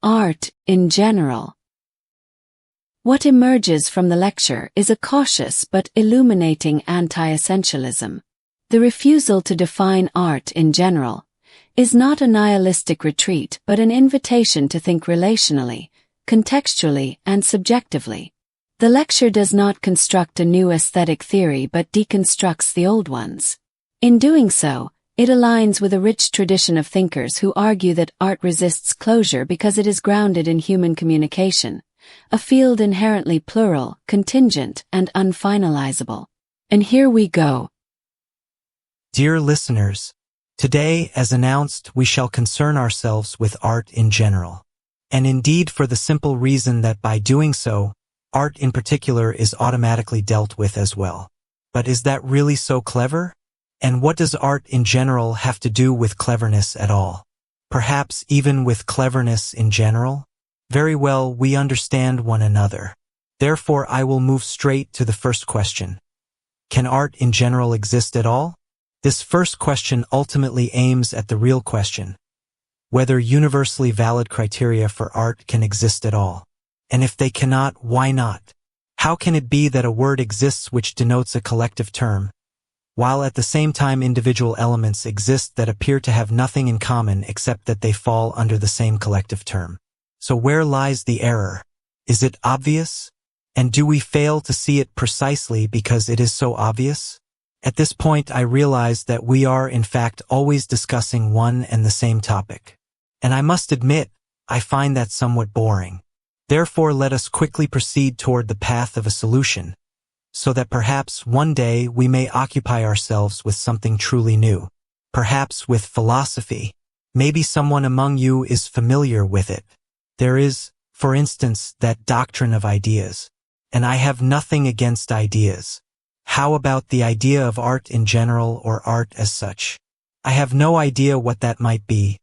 art in general. What emerges from the lecture is a cautious but illuminating anti-essentialism. The refusal to define art in general is not a nihilistic retreat but an invitation to think relationally, contextually, and subjectively. The lecture does not construct a new aesthetic theory but deconstructs the old ones. In doing so, it aligns with a rich tradition of thinkers who argue that art resists closure because it is grounded in human communication, a field inherently plural, contingent, and unfinalizable. And here we go. Dear listeners, today, as announced, we shall concern ourselves with art in general. And indeed for the simple reason that by doing so, art in particular is automatically dealt with as well. But is that really so clever? And what does art in general have to do with cleverness at all? Perhaps even with cleverness in general? Very well, we understand one another. Therefore, I will move straight to the first question. Can art in general exist at all? This first question ultimately aims at the real question, whether universally valid criteria for art can exist at all. And if they cannot, why not? How can it be that a word exists which denotes a collective term, while at the same time individual elements exist that appear to have nothing in common except that they fall under the same collective term? So where lies the error? Is it obvious? And do we fail to see it precisely because it is so obvious? At this point, I realize that we are, in fact, always discussing one and the same topic. And I must admit, I find that somewhat boring. Therefore, let us quickly proceed toward the path of a solution, so that perhaps one day we may occupy ourselves with something truly new. Perhaps with philosophy. Maybe someone among you is familiar with it. There is, for instance, that doctrine of ideas. And I have nothing against ideas. How about the idea of art in general or art as such? I have no idea what that might be,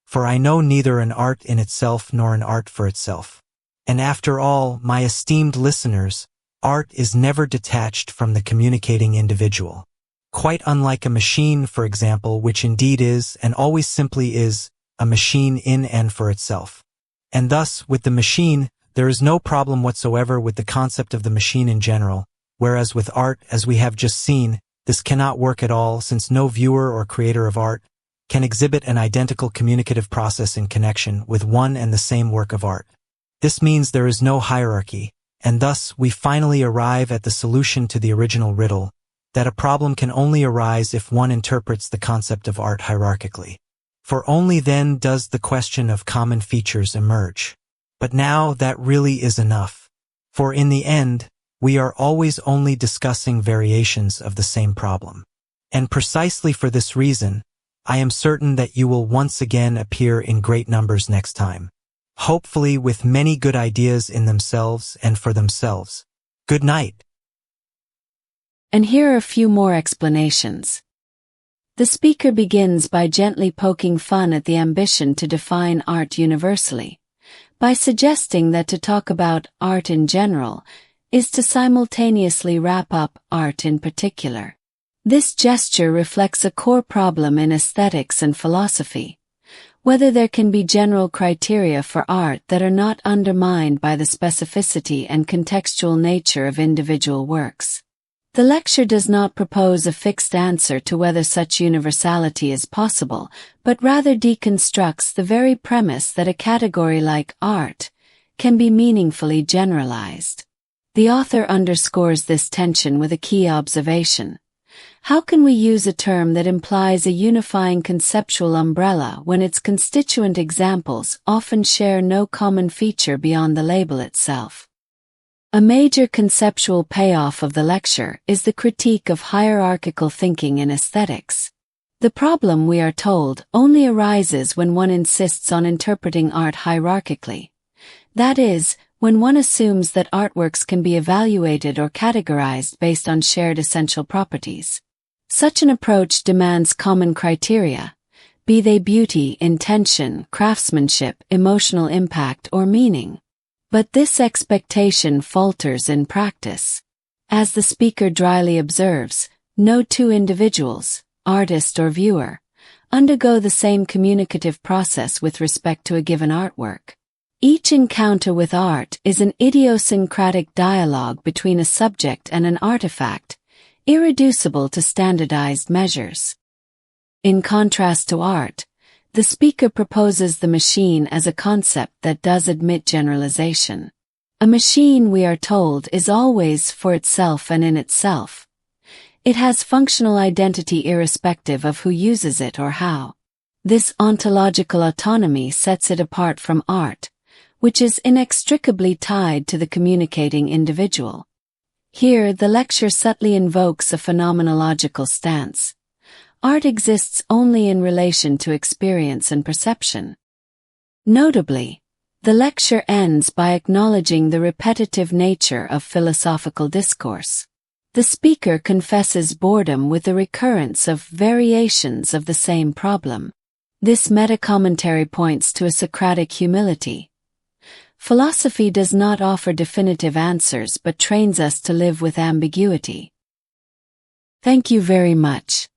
for I know neither an art in itself nor an art for itself. And after all, my esteemed listeners, art is never detached from the communicating individual. Quite unlike a machine, for example, which indeed is, and always simply is, a machine in and for itself. And thus, with the machine, there is no problem whatsoever with the concept of the machine in general, whereas with art, as we have just seen, this cannot work at all since no viewer or creator of art can exhibit an identical communicative process in connection with one and the same work of art. This means there is no hierarchy, and thus we finally arrive at the solution to the original riddle, that a problem can only arise if one interprets the concept of art hierarchically. For only then does the question of common features emerge. But now that really is enough. For in the end, we are always only discussing variations of the same problem. And precisely for this reason, I am certain that you will once again appear in great numbers next time. Hopefully with many good ideas in themselves and for themselves. Good night. And here are a few more explanations. The speaker begins by gently poking fun at the ambition to define art universally, by suggesting that to talk about art in general is to simultaneously wrap up art in particular. This gesture reflects a core problem in aesthetics and philosophy, whether there can be general criteria for art that are not undermined by the specificity and contextual nature of individual works. The lecture does not propose a fixed answer to whether such universality is possible, but rather deconstructs the very premise that a category like art can be meaningfully generalized. The author underscores this tension with a key observation. How can we use a term that implies a unifying conceptual umbrella when its constituent examples often share no common feature beyond the label itself? A major conceptual payoff of the lecture is the critique of hierarchical thinking in aesthetics. The problem, we are told, only arises when one insists on interpreting art hierarchically. That is, when one assumes that artworks can be evaluated or categorized based on shared essential properties. Such an approach demands common criteria, be they beauty, intention, craftsmanship, emotional impact, or meaning. But this expectation falters in practice. As the speaker dryly observes, no two individuals, artist or viewer, undergo the same communicative process with respect to a given artwork. Each encounter with art is an idiosyncratic dialogue between a subject and an artifact, irreducible to standardized measures. In contrast to art, the speaker proposes the machine as a concept that does admit generalization. A machine, we are told, is always for itself and in itself. It has functional identity irrespective of who uses it or how. This ontological autonomy sets it apart from art, which is inextricably tied to the communicating individual. Here, the lecture subtly invokes a phenomenological stance. Art exists only in relation to experience and perception. Notably, the lecture ends by acknowledging the repetitive nature of philosophical discourse. The speaker confesses boredom with the recurrence of variations of the same problem. This meta-commentary points to a Socratic humility. Philosophy does not offer definitive answers but trains us to live with ambiguity. Thank you very much.